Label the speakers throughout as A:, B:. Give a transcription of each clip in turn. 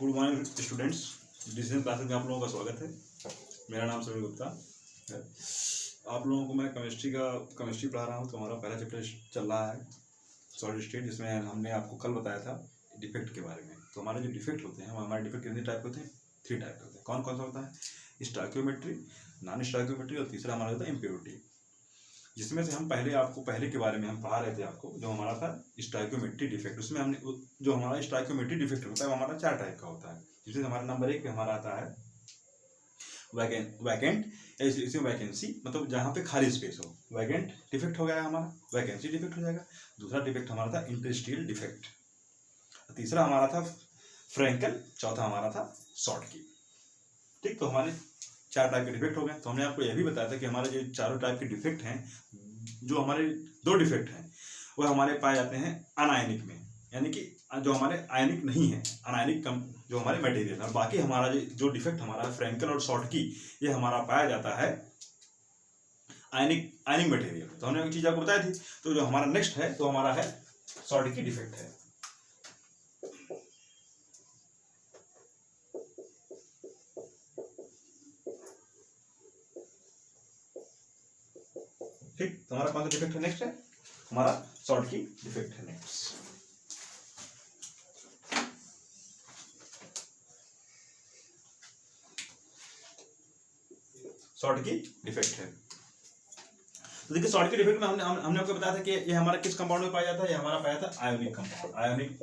A: Good morning students, decision classes में आप लोगों का स्वागत है। मेरा नाम समीर गुप्ता है। आप लोगों को मैं केमिस्ट्री पढ़ा रहा हूँ। तो हमारा पहला चैप्टर चल रहा है सॉलिड स्टेट, जिसमें हमने आपको कल बताया था डिफेक्ट के बारे में। तो हमारे जो डिफेक्ट होते हैं, हमारे डिफेक्ट कितने टाइप के होते हैं? 3 टाइप के होते हैं। कौन कौन सा होता है? स्टोइकियोमेट्री, नॉन स्टोइकियोमेट्री और तीसरा हमारा होता है इम्प्योरिटी। जिसमें से हम पहले के बारे में हम पढ़ा रहे थे आपको, जो हमारा था स्टोइकियोमेट्री डिफेक्ट। उसमें हमने जो हमारा स्टोइकियोमेट्री डिफेक्ट होता है वो हमारा 4 टाइप का होता है। जिसमें हमारा नंबर 1 पे हमारा आता है वैकेंट, इसमें वैकेंसी मतलब जहाँ पे खाली स्पेस हो, वैकेंट डिफेक्ट हो गया हमारा, वैकेंसी डिफेक्ट हो जाएगा। दूसरा डिफेक्ट हमारा था इंटरस्टिशियल डिफेक्ट, तीसरा हमारा था फ्रैंकल, चौथा हमारा था शॉर्टकी। ठीक, तो हमारे 4 टाइप के डिफेक्ट हो गए। तो हमने आपको यह भी बताया था कि हमारे जो चारों टाइप के डिफेक्ट हैं, जो हमारे 2 डिफेक्ट हैं वह हमारे पाए जाते हैं अनायनिक में, यानी कि जो हमारे आयनिक नहीं है, अनायनिक कम जो हमारे मटेरियल है। और बाकी हमारा जो डिफेक्ट हमारा फ्रैंकल और शॉर्टकी, ये हमारा पाया जाता है आयनिक मटेरियल। तो हमने एक चीज आपको बताई थी। तो जो हमारा नेक्स्ट है तो हमारा है शॉर्टकी डिफेक्ट है। ठीक, तो हमारा कौन सा डिफेक्ट है? नेक्स्ट है हमारा शॉर्टकी डिफेक्ट है। नेक्स्ट शॉर्टकी डिफेक्ट है। तो देखिए, शॉर्टकी डिफेक्ट में हमने आपको बताया था कि ये हमारा किस कंपाउंड में पाया जाता है? ये हमारा पाया था आयोनिक कंपाउंड, आयोनिक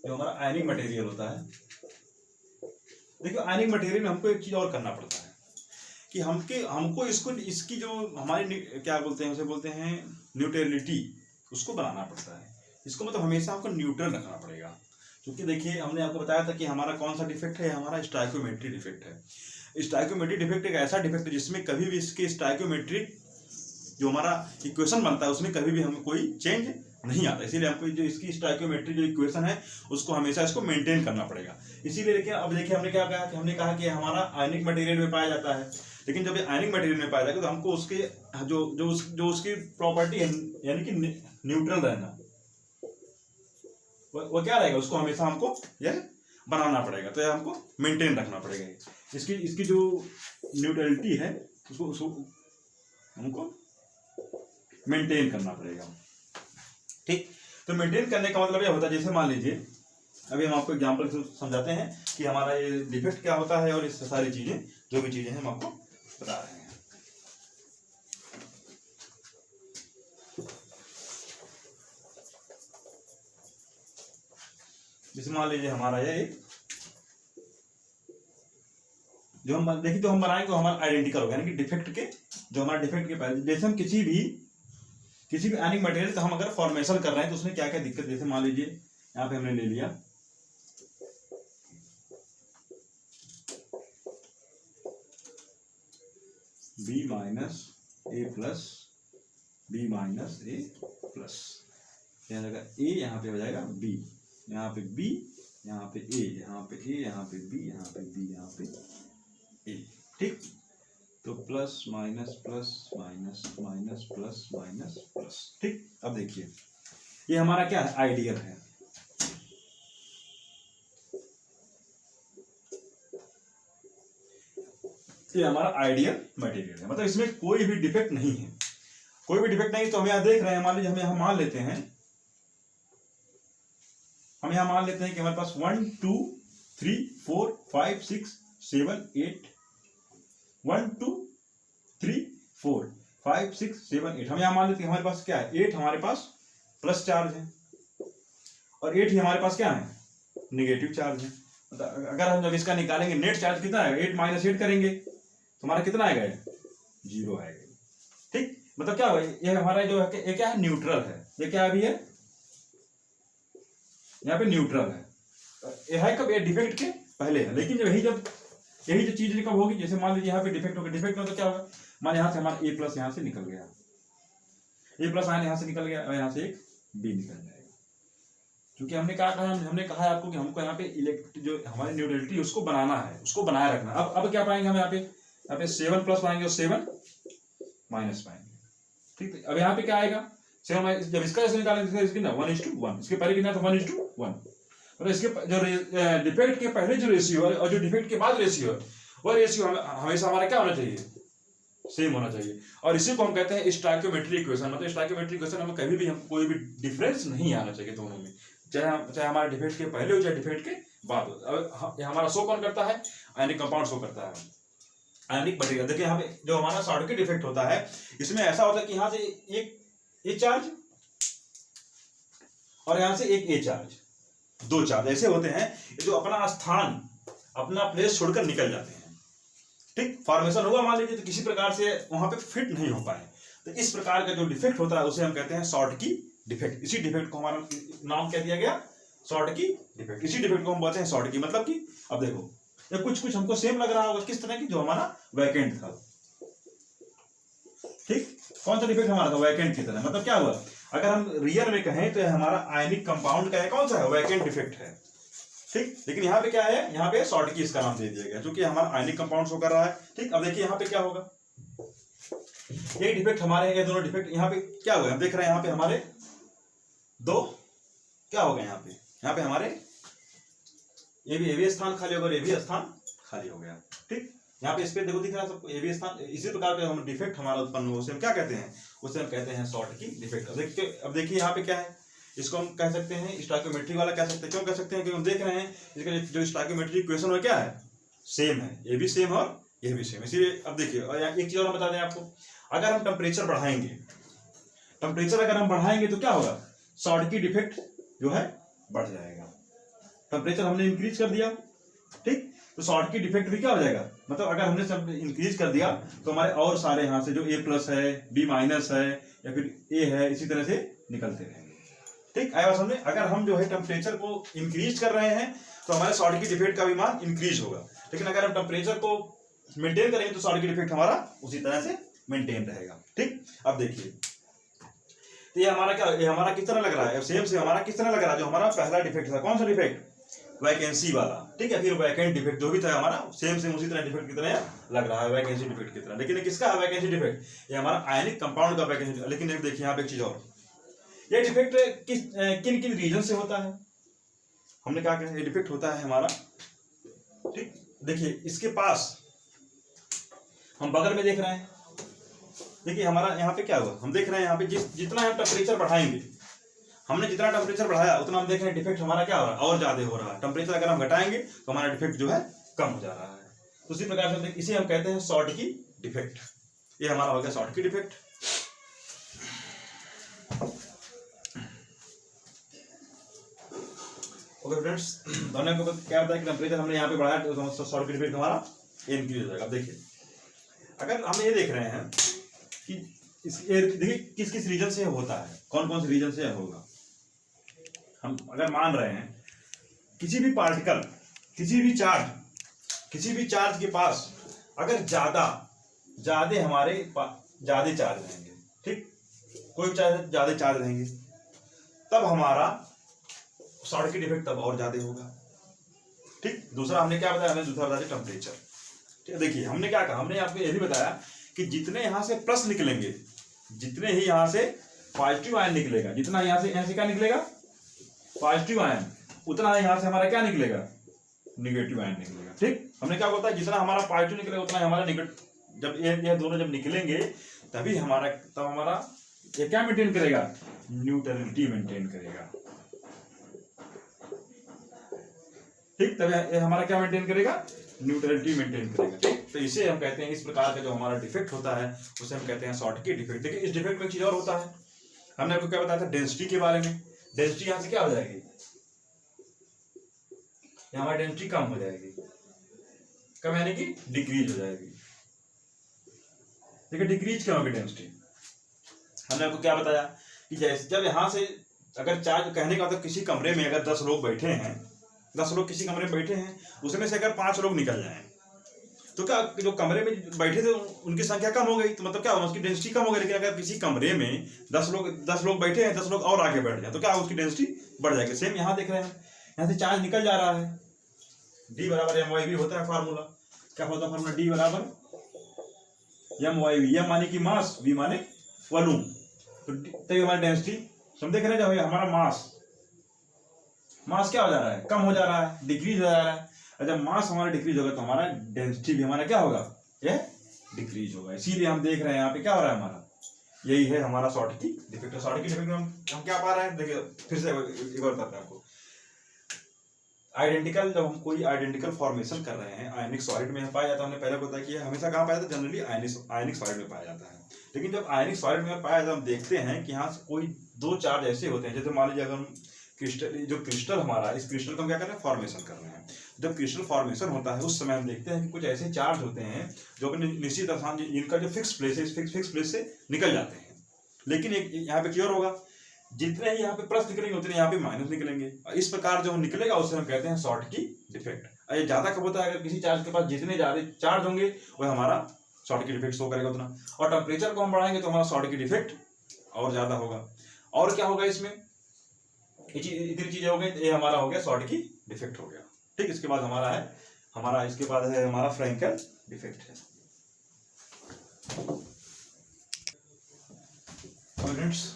A: जो हमारा आयनिक मटेरियल होता है। देखिए, आयनिक मटेरियल में हमको एक चीज और करना पड़ता है कि हमको इसकी जो हमारी क्या बोलते हैं, उसे बोलते हैं न्यूट्रलिटी, उसको बनाना पड़ता है। इसको मतलब हमेशा आपको न्यूट्रल रखना पड़ेगा। क्योंकि देखिए, हमने आपको बताया था कि हमारा कौन सा डिफेक्ट है? हमारा स्टोइकियोमेट्री डिफेक्ट है। स्टोइकियोमेट्री डिफेक्ट एक ऐसा डिफेक्ट है जिसमें कभी भी इसके स्टोइकियोमेट्रिक जो हमारा इक्वेशन बनता है उसमें कभी भी हमें कोई चेंज नहीं आता। इसीलिए हमको जो इसकी स्टोइकियोमेट्री जो इक्वेशन है उसको हमेशा इसको मेंटेन करना पड़ेगा। इसीलिए देखिए, अब देखिए हमने क्या कहा कि हमने कहा कि हमारा आयनिक मटेरियल में पाया जाता है। लेकिन जब ये आयनिक मटेरियल में पाया जाएगा तो हमको उसके जो उसकी प्रॉपर्टी है, यानी कि न्यूट्रल रहना, वो क्या रहेगा? उसको हमेशा हमको ये बनाना पड़ेगा। तो ये हमको मेंटेन रखना पड़ेगा। इसकी जो न्यूट्रलिटी है उसको हमको मेंटेन करना पड़ेगा। ठीक, तो मेंटेन करने का मतलब ये होता है, जैसे मान लीजिए अभी हम आपको एग्जांपल से समझाते हैं कि हमारा ये डिफेक्ट क्या होता है और इससे सारी चीजें जो भी चीजें हैं हम आपको बता रहे हैं। जैसे मान लीजिए हमारा ये एक जो हम देखिए तो हम बनाएंगे तो हमारा आइडेंटिकल होगा, यानी कि डिफेक्ट के जो हमारा डिफेक्ट के पहले, जैसे हम किसी भी आयनिक मटेरियल का हम अगर फॉर्मेशन कर रहे हैं तो उसमें क्या क्या दिक्कत, जैसे मान लीजिए यहाँ पे हमने ले लिया B minus A plus B minus A plus, यहाँ जगह A, यहाँ पे हो जाएगा B, यहाँ पे B, यहाँ पे A, यहाँ पे A, यहाँ पे B, यहाँ पे B, यहाँ पे A। ठीक, तो plus minus plus minus minus plus minus plus. ठीक, अब देखिए ये हमारा क्या है? आइडियल है। ये हमारा आइडियल मटेरियल है, मतलब इसमें कोई भी डिफेक्ट नहीं है, कोई भी डिफेक्ट नहीं। तो हम यहाँ देख रहे हैं, मान लीजिए हम यहाँ मान लेते हैं कि हमारे पास 1 2 3 4 5 6 7 8 1 2 3 4 5 6 7 8। हम यहाँ मान लेते हैं हमारे पास क्या है? 8 हमारे पास प्लस चार्ज है और 8 ही हमारे पास क्या है? निगेटिव चार्ज है। मतलब अगर हम जब इसका निकालेंगे नेट चार्ज कितना है, 8 माइनस 8 करेंगे तो हमारा कितना आएगा? 0 आएगा। ठीक, मतलब क्या हुआ? ये हमारा जो है ये क्या है? न्यूट्रल है। ये क्या अभी है? यहाँ पे न्यूट्रल है। ये है कब? ये डिफेक्ट के पहले है। लेकिन यही जो चीज कब होगी, जैसे मान लीजिए यहाँ पे डिफेक्ट होगा, डिफेक्ट में तो क्या होगा? मान यहाँ से हमारा A प्लस यहाँ से निकल गया, A प्लस यहाँ से निकल गया और यहाँ से एक B निकल जाएगा। क्योंकि हमने कहा आपको कि हमको यहाँ पे जो हमारी न्यूट्रलिटी उसको बनाना है, उसको बनाए रखना। अब क्या पाएंगे हम? यहाँ पे 7 प्लस पाएंगे और 7 माइनस पाएंगे। ठीक है, अब यहाँ पे क्या आएगा? सेम जब इसका रेशियो निकालेंगे इसकी ना 1:1, इसके पहले कितना था 1:1, और इसके जो डिफेक्ट के पहले जो रेशियो है और जो डिफेक्ट के बाद रेशियो है वह रेशियो हमेशा हमारा क्या होना चाहिए, सेम होना चाहिए। और इसी को हम कहते हैं स्टोइकियोमेट्रिक इक्वेशन। मतलब स्टोइकियोमेट्रिक इक्वेशन हमें कभी भी हम कोई भी डिफरेंस नहीं आना चाहिए दोनों में, चाहे हमारे डिफेक्ट के पहले हो चाहे डिफेक्ट के बाद हो। अब हमारा शो कौन करता है, आयनिक कंपाउंड शो करता है, आयनिक मटेरियल। देखिए यहाँ पे जो हमारा शॉर्टकट इफेक्ट होता है इसमें ऐसा होता है कि यहाँ से एक ए चार्ज और यहाँ से एक ए चार्ज, दो चार्ज ऐसे होते हैं जो अपना स्थान अपना प्लेस छोड़कर निकल जाते हैं। ठीक, फॉर्मेशन हुआ मान लीजिए तो किसी प्रकार से वहां पे फिट नहीं हो पाए, तो इस प्रकार का जो डिफेक्ट होता है उसे हम कहते हैं शॉर्टकी डिफेक्ट। इसी डिफेक्ट को हमारा नाम क्या दिया गया, शॉर्टकी डिफेक्ट। इसी डिफेक्ट को हम बोलते हैं शॉर्टकी। मतलब कि अब देखो ये कुछ हमको सेम लग रहा होगा, किस तरह की, जो हमारा वैकेंट था। ठीक, कौन सा डिफेक्ट हमारा था, वैकेंट की तरह। मतलब क्या हुआ, अगर हम रियल में कहें तो हमारा आयनिक कंपाउंड का कौन सा है, वैकेंट डिफेक्ट है। ठीक, लेकिन यहाँ पे क्या है, यहाँ पे शॉर्टकी इसका नाम दे दिया गया क्योंकि हमारा आयनिक कंपाउंड शो कर रहा है। ठीक, अब देखिए यहाँ पे क्या होगा, ये डिफेक्ट हमारे, ये दोनों डिफेक्ट यहाँ पे क्या हुआ, हम देख रहे हैं यहाँ पे हमारे दो क्या हो गए, यहाँ पे हमारे ये भी स्थान खाली हो गया, ये भी स्थान खाली हो गया। ठीक, यहाँ पे इस पे देखो दिख रहा है सबको, ये भी स्थान। इसी प्रकार का हम डिफेक्ट हमारा उत्पन्न हो उसे हम क्या कहते हैं, उसे हम कहते हैं शॉर्टकी डिफेक्ट। अब देखिए यहाँ पे क्या है, इसको हम कह सकते हैं स्टोइकियोमेट्रिक वाला कह सकते हैं। क्यों कह सकते हैं, क्योंकि हम देख रहे हैं इसका जो स्टोइकियोमेट्रिक इक्वेशन है क्या है, सेम है, ये भी सेम और ये भी सेम। इसीलिए अब देखिए, और एक चीज और हम बता दें आपको, अगर हम टेम्परेचर बढ़ाएंगे, अगर हम बढ़ाएंगे तो क्या होगा, शॉर्टकी डिफेक्ट जो है बढ़ जाएगा। टेम्परेचर हमने इंक्रीज कर दिया, ठीक, तो शॉर्टकी डिफेक्ट भी क्या हो जाएगा, मतलब अगर हमने सब इंक्रीज कर दिया तो हमारे और सारे यहाँ से जो A+ है, B- है या फिर A है, इसी तरह से निकलते रहेंगे। ठीक, आया बात समझे। अगर हम जो है टेम्परेचर को इंक्रीज कर रहे हैं तो हमारे शॉर्टकी डिफेक्ट का भी मान इंक्रीज होगा, लेकिन अगर हम टेम्परेचर को मेंटेन करेंगे तो शॉर्टकी डिफेक्ट हमारा उसी तरह से मेंटेन रहेगा। ठीक, अब देखिए तो ये हमारा किस तरह लग रहा है, सेम से हमारा किस तरह लग रहा है, जो हमारा पहला डिफेक्ट था, कौन सा डिफेक्ट, वैकेंसी वाला। ठीक है, फिर वैकेंट डिफेक्ट जो भी था हमारा सेम उसी तरह डिफेक्ट की तरह लग रहा है, वैकेंसी डिफेक्ट की तरह। लेकिन किसका है वैकेंसी डिफेक्ट, ये हमारा आयनिक कंपाउंड का वैकेंसी। लेकिन देखिए यहाँ पे एक चीज और, ये डिफेक्ट किन किन रीजन से होता है, हमने क्या कहा, ये डिफेक्ट होता है हमारा। ठीक, देखिए इसके पास हम बगल में देख रहे हैं, देखिए हमारा यहाँ पे क्या हुआ, हम देख रहे हैं यहाँ पे जितना हम टेम्परेचर बढ़ाएंगे, हमने जितना टेम्परेचर बढ़ाया उतना हम देख रहे हैं डिफेक्ट हमारा क्या हो रहा है, और ज्यादा हो रहा है। टेम्परेचर अगर हम घटाएंगे तो हमारा डिफेक्ट जो है कम हो जा रहा है। तो उसी प्रकार से इसे हम कहते हैं शॉर्टकी डिफेक्ट। ये हमारा हो गया शॉर्टकी डिफेक्ट। ओके फ्रेंड्स, तो हमने आपको क्या बताया कि टेम्परेचर हमने यहाँ पे बढ़ाया तो शॉर्टकी डिफेक्ट हमारा इंक्रीज हो जाएगा। अब देखिए अगर हम ये देख रहे हैं कि देखिए किस किस रीजन से होता है, कौन कौन से रीजन से होगा। हम अगर मान रहे हैं किसी भी पार्टिकल, किसी भी चार्ज के पास अगर ज्यादा हमारे ज्यादा चार्ज रहेंगे, ठीक, कोई चार्ज ज्यादा चार्ज रहेंगे, तब हमारा शॉर्टकी डिफेक्ट तब और ज्यादा होगा। ठीक, दूसरा हमने क्या बताया, हमने दूसरा बताया टेम्परेचर। ठीक, देखिए हमने क्या कहा, हमने आपको ये भी बताया कि जितने यहां से प्लस निकलेंगे, जितने ही यहां से पॉजिटिव आयन निकलेगा, जितना यहां से क्या निकलेगा, पॉजिटिव आयन, उतना यहां से हमारा क्या निकलेगा, निगेटिव आयन निकलेगा। ठीक, हमने क्या बताया, जितना हमारा पॉजिटिव निकलेगा उतना हमारा निगेटिव, जब ये दोनों जब निकलेंगे तब हमारा ये क्या मेंटेन करेगा, न्यूट्रलिटी मेंटेन करेगा। ठीक, तब ये हमारा क्या मेंटेन करेगा, न्यूट्रलिटी मेंटेन करेगा। ठीक, तो इसे हम कहते हैं, इस प्रकार का जो हमारा डिफेक्ट होता है उसे हम कहते हैं शॉर्टकी डिफेक्ट। देखिए इस डिफेक्ट में एक चीज और होता है, हमने आपको क्या बताया था डेंसिटी के बारे में। डेंसिटी यहां से क्या हो जाएगी, हमारी डेंसिटी कम हो जाएगी, कम यानी कि डिक्रीज हो जाएगी। देखिए डिक्रीज क्या होगी डेंसिटी, हमने आपको क्या बताया कि जैसे जब यहां से अगर चार्ज, कहने का मतलब किसी कमरे में अगर 10 लोग बैठे हैं, 10 लोग किसी कमरे में बैठे हैं, उसमें से अगर 5 लोग निकल जाएं तो क्या, जो कमरे में बैठे थे उनकी संख्या कम हो गई, तो मतलब क्या होगा, उसकी डेंसिटी कम हो गई। लेकिन अगर किसी कमरे में 10 लोग बैठे हैं, 10 लोग और आगे बैठ जाए तो क्या होगा, उसकी डेंसिटी बढ़ जाएगी। सेम यहाँ देख रहे हैं, यहाँ से चार्ज निकल जा रहा है, D बराबर MyV होता है फार्मूला। क्या होता है फार्मूला, D बराबर MyV, M माने कि मास, V माने वॉल्यूम। तो तभी हमारी डेंसिटी हम देख रहे हैं, जब हमारा मास क्या हो जा रहा है, कम हो जा रहा है, डिक्रीज हो जा रहा है। और जब मास हमारा डिक्रीज होगा तो हमारा डेंसिटी भी हमारा क्या होगा, ये डिक्रीज होगा। इसीलिए हम देख रहे हैं यहाँ पे क्या हो रहा है हमारा, यही है हमारा शॉर्टकी डिफेक्ट। शॉर्टकी डिफेक्ट में हम क्या पा रहे हैं, देखिए फिर से एक बार बताते हैं आपको। आइडेंटिकल, जब हम कोई आइडेंटिकल फॉर्मेशन कर रहे हैं आयनिक सॉलिड में पाया जाता है, हमने पहले बताया कि हमेशा कहाँ पाया जाता है, जनरली आयनिक सॉलिड में पाया जाता है। लेकिन जब आयनिक सॉलिड में पाया जाता है, हम देखते हैं कि यहाँ कोई दो चार्ज ऐसे होते हैं, जैसे मान लीजिए अगर हम क्रिस्टल हमारा, इस क्रिस्टल को हम क्या कर रहे हैं, फॉर्मेशन कर रहे हैं। जब क्रिस्टल फॉर्मेशन होता है उस समय हम देखते हैं कि कुछ ऐसे चार्ज होते हैं जो अपने निश्चित स्थान, जिनका जो फिक्स प्लेस है, फिक्स प्लेस से निकल जाते हैं। लेकिन एक यहाँ पे क्लियर होगा, जितने ही यहाँ पे प्लस निकलेंगे उतने यहाँ पे माइनस निकलेंगे। इस प्रकार जो निकलेगा उसे हम कहते हैं शॉर्टकी डिफेक्ट। ये ज्यादा कब होता है, अगर किसी चार्ज के पास जितने ज्यादा चार्ज होंगे वह हमारा शॉर्टकी डिफेक्ट शो करेगा उतना, और टेम्परेचर को हम बढ़ाएंगे तो हमारा शॉर्टकी डिफेक्ट और ज्यादा होगा। और क्या होगा इसमें, इतनी चीजें हो गई, ये हमारा हो गया शॉर्टकी डिफेक्ट हो गया। ठीक, इसके बाद हमारा है इसके बाद है हमारा फ्रैंकल डिफेक्ट है। स्टूडेंट्स,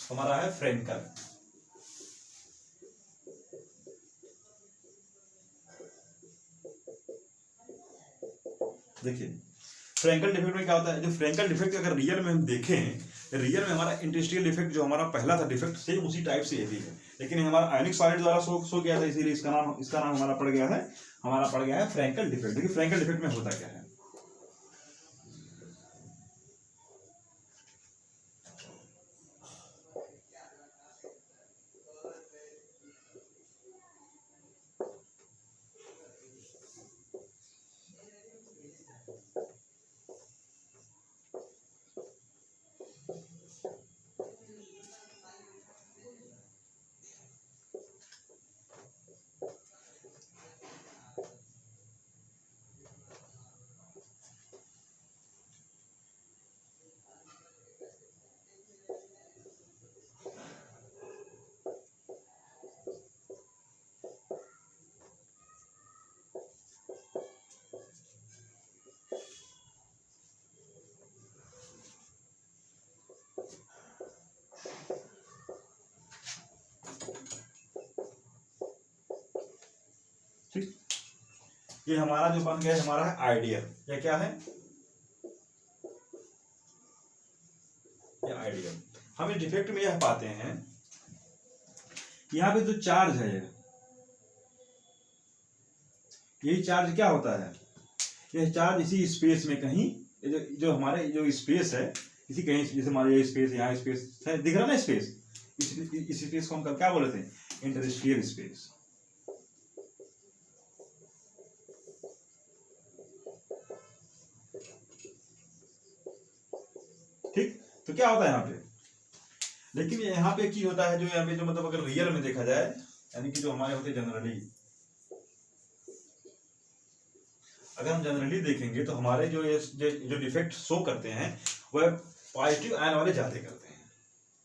A: हमारा है फ्रैंकल। देखिए फ्रैंकल डिफेक्ट में क्या होता है, जो फ्रैंकल डिफेक्ट अगर रियल में हम देखें, रियल में हमारा इंडस्ट्रियल डिफेक्ट जो हमारा पहला था डिफेक्ट, सेम उसी टाइप से ये भी है, लेकिन हमारा आयनिक सॉलिड द्वारा शो किया था, इसीलिए इसका नाम हमारा पड़ गया है फ्रैंकल डिफेक्ट। देखिए फ्रैंकल डिफेक्ट में होता क्या है, ये हमारा जो बन गया हमारा है आइडियल। ये क्या है, ये आइडियल। हम इस डिफेक्ट में यह पाते हैं, यहाँ पे जो चार्ज है, यही चार्ज क्या होता है, यह चार्ज इसी स्पेस में कहीं, जो हमारे जो स्पेस है, इसी कहीं, जैसे हमारे ये स्पेस, यहाँ स्पेस है, दिख रहा ना स्पेस, इस स्पेस को हम क्या बोलते हैं, इंटरस्टेशियल स्पेस। ठीक, तो क्या होता है यहाँ पे, लेकिन यहाँ पे की होता है, जो यहाँ पे जो मतलब अगर रियल में देखा जाए, यानी कि जो हमारे होते हैं जनरली, अगर हम जनरली देखेंगे तो हमारे जो डिफेक्ट शो करते हैं वह पॉजिटिव आयन वाले ज्यादा करते हैं।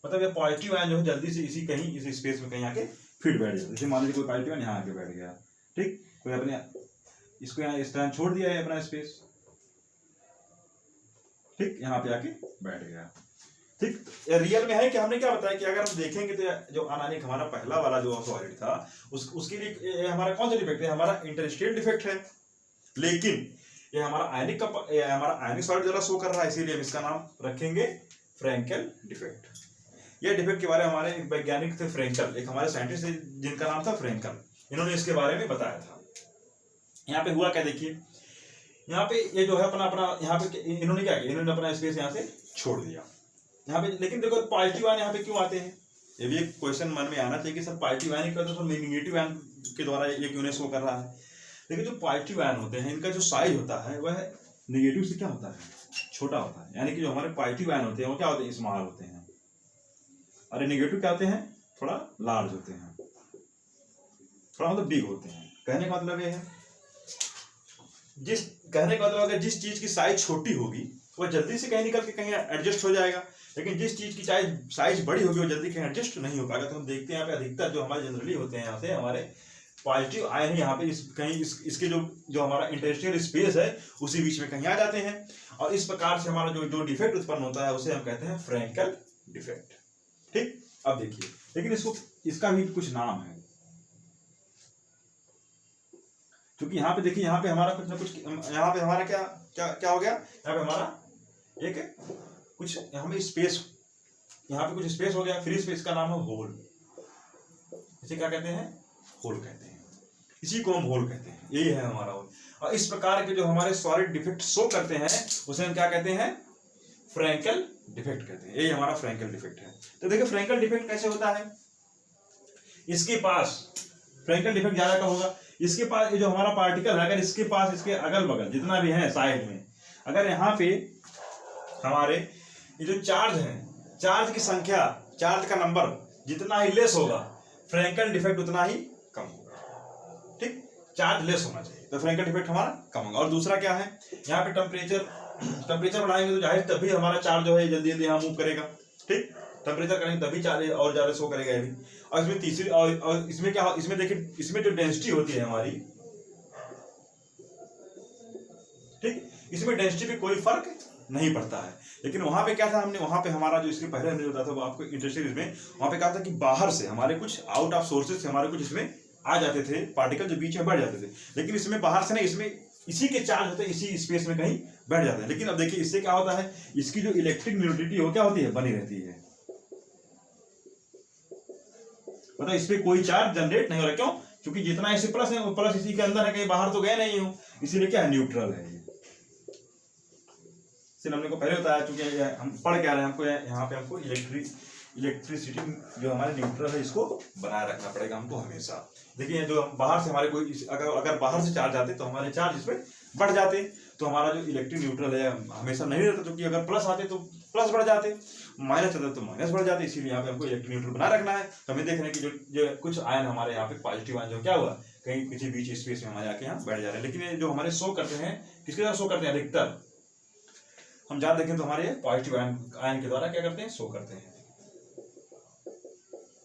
A: मतलब ये पॉजिटिव आयन जो है जल्दी से इस स्पेस में कहीं आके फिट बैठ जाता है। जैसे मान लीजिए कोई पॉजिटिव आयन यहाँ आके बैठ गया, ठीक, कोई अपने इसको यहाँ इस तरह छोड़ दिया है अपना स्पेस, ठीक, यहाँ पे आके बैठ गया। ठीक, रियल में है कि हमने क्या बताया कि अगर हम देखेंगे तो जो अनानिक हमारा पहला वाला जो सॉलिड था, उसके लिए हमारा कौन सा डिफेक्ट है, हमारा इंटरस्टेशियल डिफेक्ट है। लेकिन ये हमारा आयनिक सॉलिड जरा शो कर रहा है, इसीलिए हम इसका नाम रखेंगे फ्रैंकल डिफेक्ट। ये डिफेक्ट के बारे में हमारे एक वैज्ञानिक थे फ्रैंकल, एक हमारे साइंटिस्ट थे जिनका नाम था फ्रैंकल, इन्होंने इसके बारे में बताया था। यहाँ पे हुआ क्या, देखिए यहाँ पे ये जो है अपना यहाँ पे इन्होंने क्या किया, इन्होंने अपना स्पेस यहाँ से छोड़ दिया यहाँ पे। लेकिन देखो पॉजिटिव आयन यहाँ पे क्यों आते हैं, ये भी एक क्वेश्चन मन में आना चाहिए कि सब पॉजिटिव आयन करते हैं, नेगेटिव आयन के द्वारा ये क्यों शो कर रहा है। लेकिन जो पॉजिटिव आयन होते हैं इनका जो साइज होता है वह नेगेटिव से क्या होता है, छोटा होता है। यानी कि जो हमारे पॉजिटिव आयन होते हैं वो क्या होते हैं, स्मॉल होते हैं, और नेगेटिव क्या होते हैं, थोड़ा लार्ज होते हैं, थोड़ा मतलब बिग होते हैं। कहने का मतलब ये है, अगर जिस चीज की साइज छोटी होगी वह जल्दी से कहीं निकल के कहीं एडजस्ट हो जाएगा, लेकिन जिस चीज की साइज बड़ी होगी वो जल्दी कहीं एडजस्ट नहीं हो पाएगा। तो हम देखते हैं यहाँ पे अधिकतर जो हमारे जनरली होते हैं यहाँ से हमारे पॉजिटिव आयन यहाँ पे इसके जो हमारा इंटरस्टेशियल स्पेस है उसी बीच में कहीं आ जाते हैं, और इस प्रकार से हमारा जो डिफेक्ट उत्पन्न होता है उसे हम कहते हैं फ्रैंकल डिफेक्ट। ठीक, अब देखिए, लेकिन इसका भी कुछ नाम है, क्योंकि यहाँ पे देखिए, यहाँ पे हमारा कुछ ना कुछ, यहाँ पे हमारा क्या क्या क्या हो गया, यहाँ पे हमारा एक कुछ यहाँ पे स्पेस, यहाँ पे कुछ स्पेस हो गया, फ्री स्पेस का नाम है होल। इसे क्या कहते हैं, होल कहते हैं, इसी को हम होल कहते हैं, यही है हमारा होल। और इस प्रकार के जो हमारे सॉलिड डिफेक्ट शो करते हैं उसे हम क्या कहते हैं, फ्रैंकल डिफेक्ट कहते हैं, यही हमारा फ्रैंकल डिफेक्ट है। तो देखिए फ्रैंकल डिफेक्ट कैसे होता है, इसके पास फ्रैंकल डिफेक्ट ज्यादा का होगा, इसके पास ये जो हमारा पार्टिकल है, अगर इसके पास इसके अगल बगल जितना भी है साइड में, अगर यहाँ पे हमारे ये जो चार्ज है, चार्ज की संख्या, चार्ज का नंबर जितना ही लेस होगा, फ्रैंकल डिफेक्ट उतना ही कम होगा। ठीक, चार्ज लेस होना चाहिए तो फ्रैंकल डिफेक्ट हमारा कम होगा। और दूसरा क्या है, यहाँ पे टेम्परेचर बढ़ाएंगे तो जाहिर तभी हमारा चार्ज जो है जल्दी जल्दी यहाँ मूव करेगा। ठीक, टेम्परेचर करेंगे तभी चार्ज और ज्यादा शो करेगा ये भी। और इसमें तीसरी और इसमें क्या, इसमें देखिए, इसमें जो डेंसिटी होती है हमारी, ठीक, इसमें डेंसिटी पे कोई फर्क नहीं पड़ता है। लेकिन वहां पे क्या था, हमने वहां पे हमारा जो इसके पहले हमने बताया था वो आपको इंटरेस्टेड, इसमें वहां पे कहा था कि बाहर से हमारे कुछ आउट ऑफ सोर्सेज से हमारे कुछ इसमें आ जाते थे पार्टिकल, जो बीच में बढ़ जाते थे। लेकिन इसमें बाहर से नहीं, इसमें इसी के चार्ज होते हैं, इसी स्पेस में कहीं बैठ जाते हैं। लेकिन अब देखिए इससे क्या होता है, इसकी जो इलेक्ट्रिक न्यूट्रलिटी हो क्या होती है, बनी रहती है, मतलब इसमें कोई चार्ज जनरेट नहीं हो रहा। क्यों, क्योंकि जितना इसे प्लस है वो प्लस इसी के अंदर है, कहीं बाहर तो गए नहीं हो, इसीलिए क्या है, न्यूट्रल है ये। इसलिए हमने को पहले बताया, चूंकि हम पढ़ क्या रहे हैं, हमको यहाँ पे हमको इलेक्ट्रिसिटी जो हमारे न्यूट्रल है इसको बनाए रखना पड़ेगा हमको हमेशा। देखिए जो बाहर से हमारे कोई अगर बाहर से चार्ज आते तो हमारे चार्ज इसमें बढ़ जाते, तो हमारा जो इलेक्ट्रिक न्यूट्रल है हमेशा नहीं रहता, क्योंकि अगर प्लस आते तो प्लस बढ़ जाते, माइनस आता तो माइनस बढ़ जाते। इसीलिए यहाँ पे हमको इलेक्ट्रिक न्यूट्रल बनाए रखना है। तो हमें देख रहे हैं कि जो कुछ आयन हमारे यहाँ पे पॉजिटिव आयन जो क्या हुआ, कहीं किसी बीच स्पेस में हमारे आके यहाँ बैठ जा रहे हैं। लेकिन ये जो हमारे शो करते हैं, किसके द्वारा शो करते हैं, अधिकतर हम ज्यादा देखें तो हमारे पॉजिटिव आयन के द्वारा क्या करते हैं, शो करते हैं।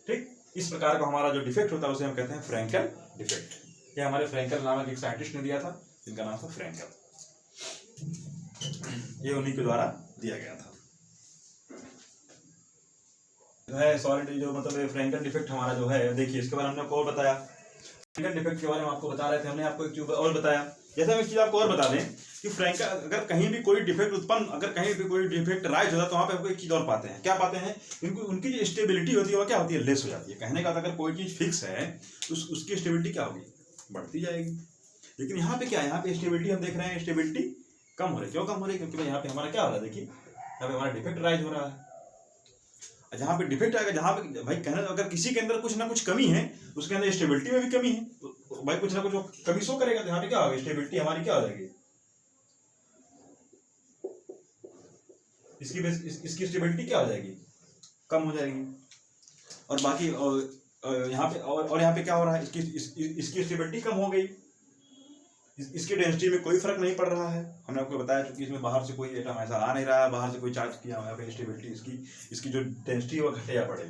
A: ठीक, इस प्रकार का हमारा जो डिफेक्ट होता है उसे हम कहते हैं फ्रैंकल डिफेक्ट। ये हमारे फ्रैंकल नामक एक साइंटिस्ट ने दिया था, जिनका नाम था फ्रैंकल, ये उन्हीं के द्वारा दिया गया था। जो है सॉलिड जो मतलब फ्रैंकल डिफेक्ट हमारा जो है, देखिए इसके बारे में हमने आपको और बताया, फ्रैंकल डिफेक्ट के बारे में आपको बता रहे थे, हमने आपको एक चीज और बताया। जैसे हम एक चीज आपको और बता दें कि फ्रैंकल, अगर कहीं भी कोई डिफेक्ट उत्पन्न, अगर कहीं भी कोई डिफेक्ट राइज होता है तो वहाँ पे हमको एक चीज और पाते हैं, क्या पाते हैं, उनकी जो स्टेबिलिटी होती है वो क्या होती है, लेस हो जाती है। कहने का अगर कोई चीज फिक्स है तो उसकी स्टेबिलिटी क्या होगी, बढ़ती जाएगी। लेकिन यहाँ पे क्या है, यहाँ पे स्टेबिलिटी हम देख रहे हैं, स्टेबिलिटी कम हो रही है। क्यों कम हो रही है, क्योंकि भाई यहाँ पे हमारा क्या हो रहा है, देखिए यहाँ पे हमारा डिफेक्ट राइज हो रहा है। जहाँ पे डिफेक्ट आएगा, जहाँ पे भाई कहना अगर किसी के अंदर कुछ ना कुछ कमी है, उसके अंदर स्टेबिलिटी में भी कमी है, तो भाई कुछ ना कुछ कमी शो करेगा, तो यहाँ पे क्या होगा, स्टेबिलिटी हमारी क्या हो जाएगी, इसकी स्टेबिलिटी क्या हो जाएगी, कम हो जाएगी। और बाकी यहाँ पे और यहाँ पे क्या हो रहा है, इसकी स्टेबिलिटी कम हो गई, इसकी डेंसिटी में कोई फर्क नहीं पड़ रहा है। हमने आपको बताया क्योंकि इसमें बाहर से कोई एटम ऐसा आ नहीं रहा है, बाहर से कोई चार्ज किया यहाँ पे स्टेबिलिटी इसकी जो डेंसिटी है वो घटे या बढ़े,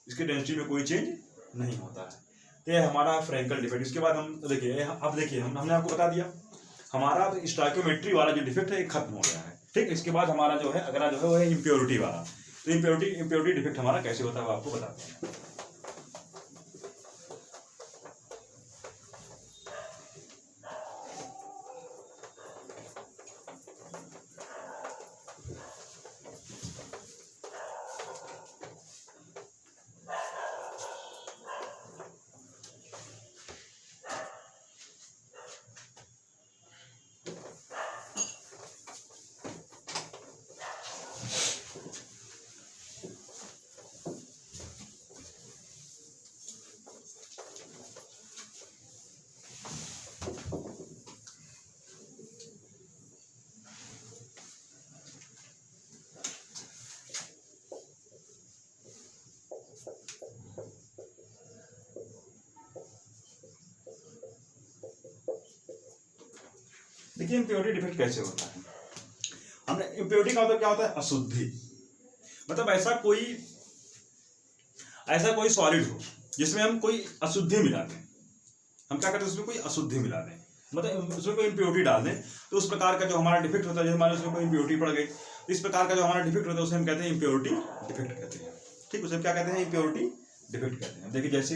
A: इसकी डेंसिटी में कोई चेंज नहीं होता है। तो ये हमारा फ्रैंकल डिफेक्ट। इसके बाद हम देखिए, अब देखिए हमने आपको बता दिया हमारा स्टोइकियोमेट्री वाला जो डिफेक्ट है खत्म हो गया है। ठीक, इसके बाद हमारा जो है अगला जो है वो है इम्प्योरिटी वाला। तो इम्प्योरिटी डिफेक्ट हमारा कैसे होता है वो आपको बताते हैं। देखिए इम्प्योरिटी डिफेक्ट कैसे होता है। हमने इम्प्योरिटी का मतलब क्या होता है, अशुद्धि, मतलब ऐसा कोई सॉलिड हो जिसमें हम कोई अशुद्धि मिला दें। हम क्या करते हैं, उसमें कोई अशुद्धि मिला दें, मतलब उसमें कोई इम्प्योरिटी डाल दें, तो उस प्रकार का जो हमारा डिफेक्ट होता है, जैसे हमारे उसमें कोई इम्प्योरिटी पड़ गई, तो इस प्रकार का जो हमारा डिफेक्ट होता है उसे हम कहते हैं इम्प्योरिटी डिफेक्ट कहते हैं। ठीक, उसे क्या कहते हैं, इम्प्योरिटी डिफेक्ट कहते हैं। देखिए जैसे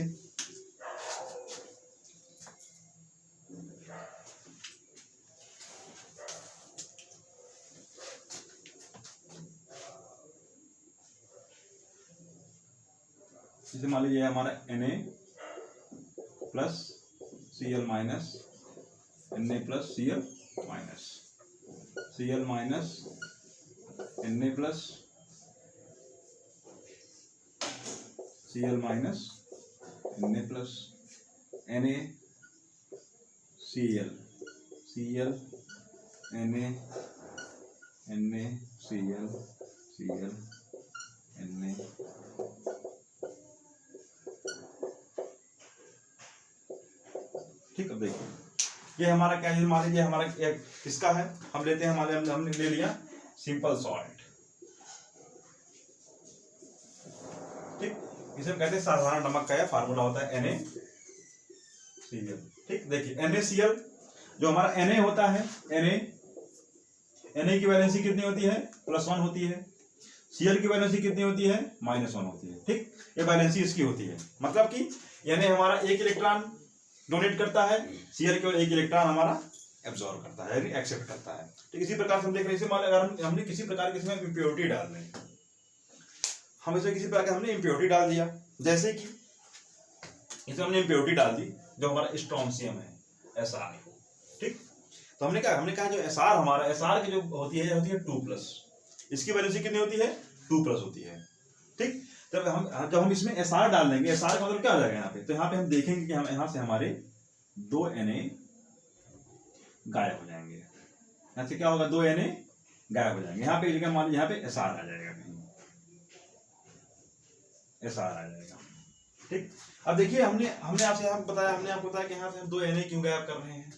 A: जैसे मान लीजिए हमारा Na plus Cl minus Na plus Cl minus Cl minus Na plus Cl minus Na plus Na Cl Cl Na Na Cl Cl Na। ठीक, अब देखिए ये हमारा क्या है, मान लीजिए हमारा एक किसका है, हम लेते हैं, हमने ले लिया सिंपल सॉल्ट। ठीक, इसे हम कहते हैं साधारण नमक का, या फार्मूला होता है NaCl। ठीक, देखिए NaCl जो हमारा Na होता है, Na की वैलेंसी कितनी होती है, +1 होती है। Cl की वैलेंसी कितनी होती है, -1 होती है। ठीक, ये वैलेंसी इसकी होती है, मतलब कि Na हमारा 1 इलेक्ट्रॉन डोनेट करता है, Cl केवल 1 इलेक्ट्रॉन हमारा एब्जॉर्ब करता है, यानी एक्सेप्ट करता है। ठीक, इसी प्रकार से हम देख रहे हैं, अगर हमने किसी प्रकार की इसमें इम्प्योरिटी डाल दी, हम इसमें किसी प्रकार हमने इम्प्योरिटी डाल दिया, जैसे कि इसमें हमने इम्प्योरिटी डाल दी जो हमारा स्ट्रोंशियम है, Sr। ठीक, तो हमने कहा जो Sr हमारा, Sr की जो होती है 2+, इसकी वैलेंसी कितनी होती है, 2+ होती है। ठीक, जब हम इसमें Sr डाल देंगे, Sr का मतलब क्या हो जाएगा यहाँ पे, तो यहाँ पे हम देखेंगे कि हम यहाँ से हमारे 2 Na गायब हो जाएंगे। यहाँ से क्या होगा, 2 Na गायब हो जाएंगे। यहाँ पे जगह मान लीजिए यहाँ पे Sr आ जाएगा, कहीं Sr आ जाएगा। ठीक, अब देखिए हमने आपको बताया कि यहाँ से हम 2 Na क्यों गायब कर रहे हैं।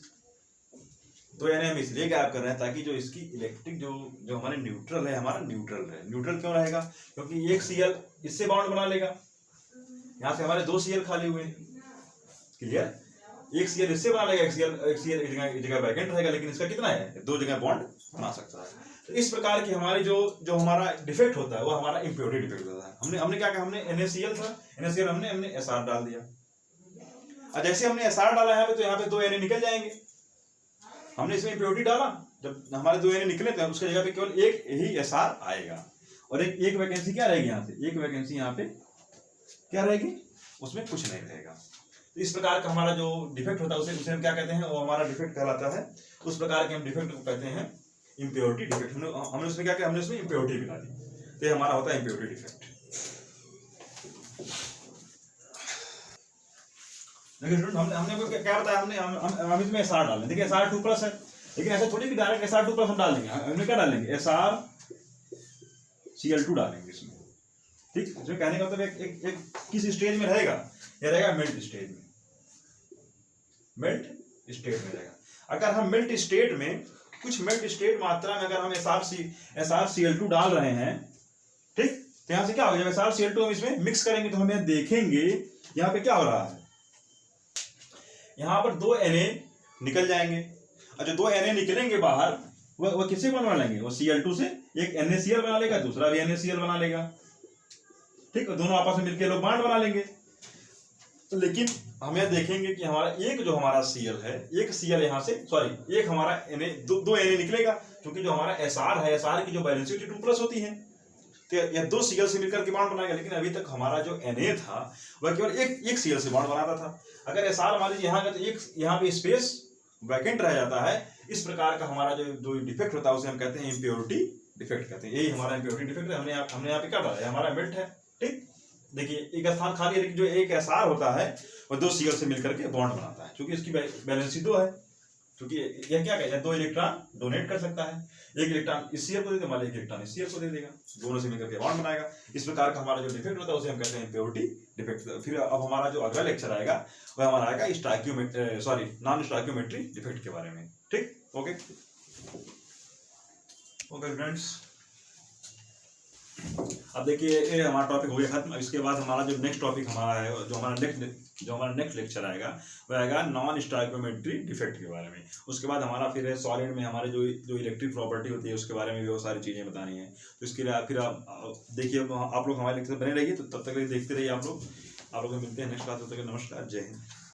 A: 2 Na हम इसलिए गायब कर रहे हैं ताकि जो इसकी इलेक्ट्रिक जो हमारे न्यूट्रल है, हमारा न्यूट्रल है। न्यूट्रल क्यों रहेगा, क्योंकि एक Cl इससे बॉन्ड बना लेगा, यहाँ से हमारे 2 Cl खाली हुए हैं, क्लियर, एक Cl इससे बना लेगा, एक Cl एक जगह वैकेंट रहेगा, लेकिन इसका कितना है, 2 जगह बॉन्ड बना सकता है। तो इस प्रकार की हमारी जो हमारा डिफेक्ट होता है वो हमारा इम्प्योरिटी डिफेक्ट होता है। हमने क्या कहा, हमने NaCl था, NaCl हमने Sr डाल दिया, और जैसे हमने Sr डाला यहाँ पे, तो यहाँ पे 2 Na निकल जाएंगे। हमने इसमें इम्प्योरिटी डाला, जब हमारे 2 Na निकले तो उसके जगह पे केवल एक ही Sr आएगा, और एक वैकेंसी क्या रहेगी, यहाँ से एक वैकेंसी यहाँ पे क्या रहेगी, उसमें कुछ नहीं रहेगा। तो इस प्रकार का हमारा जो डिफेक्ट होता है उसे हम क्या कहते हैं, वो हमारा डिफेक्ट कहलाता है। उस प्रकार के हम डिफेक्ट को कहते हैं इम्प्योरिटी डिफेक्ट। हमने उसमें क्या किया, हमने उसमें इम्प्योरिटी मिला दी, तो ये हमारा होता है इम्प्योरिटी डिफेक्ट। देखिए स्टूडेंट, हमने क्या बताया, हम इसमें Sr डाल दें। देखिए Sr 2+ है, लेकिन ऐसा थोड़ी भी डायरेक्ट Sr 2+ हम डाल देंगे, हमने क्या डालेंगे, Sr Cl2 डालेंगे इसमें। ठीक, इसमें कहने का मतलब एक किस स्टेज में रहेगा, ये रहेगा मेल्ट स्टेज में, मेल्ट स्टेट में रहेगा। अगर हम मेल्ट स्टेट में कुछ मेल्ट स्टेट मात्रा में अगर हम SrCl2 डाल रहे हैं, ठीक, तो यहाँ से क्या होगा, जब SrCl2 हम इसमें मिक्स करेंगे तो हम यहाँ देखेंगे यहाँ पे क्या हो रहा है, यहाँ पर 2 Na निकल जाएंगे, और जो 2 Na निकलेंगे बाहर वो किससे बना लेंगे, वो Cl2 से एक NaCl बना लेगा, दूसरा भी NaCl बना लेगा। ठीक, दोनों आपस में मिलकर लोग बॉन्ड बना लेंगे। लेकिन हम यह देखेंगे कि हमारा Cl है, एक Cl यहाँ से एक हमारा Na, दो Na निकलेगा, क्योंकि जो हमारा Sr है, Sr की जो वैलेंसी 2+ होती है, तो यह 2 Cl से मिलकर के बॉन्ड बनाएगा। लेकिन अभी तक हमारा जो Na था वह केवल एक Cl से बॉन्ड बनाता था। अगर Sr मान लीजिए यहाँ का, तो यहाँ पे स्पेस वैकेंट रह जाता है। इस प्रकार का हमारा जो डिफेक्ट होता है उसे हम कहते हैं इम्प्योरिटी डिफेक्ट कहते हैं। यही हमारा इम्प्योरिटी डिफेक्ट है। हमने यहाँ पे क्या डाला है, हमारा मेल्ट है। ठीक, देखिए एक स्थान खाली है, जो एक Sr होता है वह 2 Cl से मिलकर के बॉन्ड बनाता है, क्योंकि इसकी वैलेंसी 2 है, क्योंकि यह क्या कहता है 2 इलेक्ट्रॉन डोनेट कर सकता है, एक इलेक्ट्रॉन इस Cl को दे देगा, एक इलेक्ट्रॉन इस Cl को दे देगा, दोनों से मिलकर के बॉन्ड बनाएगा। इस प्रकार का हमारा जो डिफेक्ट होता है उसे हम कहते हैं इम्प्योरिटी डिफेक्ट। फिर अब हमारा जो अगला लेक्चर आएगा वह हमारा आएगा नॉन स्टॉइकियोमेट्री डिफेक्ट के बारे में। ठीक, ओके फ्रेंड्स। अब देखिए ये हमारा टॉपिक हो गया खत्म। इसके बाद हमारा जो नेक्स्ट टॉपिक हमारा है, जो हमारा नेक्स्ट लेक्चर आएगा वो आएगा नॉन स्टोइकोमेट्री डिफेक्ट के बारे में। उसके बाद हमारा फिर है सॉलिड में हमारे जो जो इलेक्ट्रिक प्रॉपर्टी होती है उसके बारे में भी बहुत सारी चीज़ें बतानी है। तो इसके लिए फिर आप देखिए, आप लोग हमारे लेक्चर बने रहिए। तो तब तक देखते रहिए आप लोग। आप लोग मिलते हैं नेक्स्ट क्लास। तब तक नमस्कार, जय हिंद।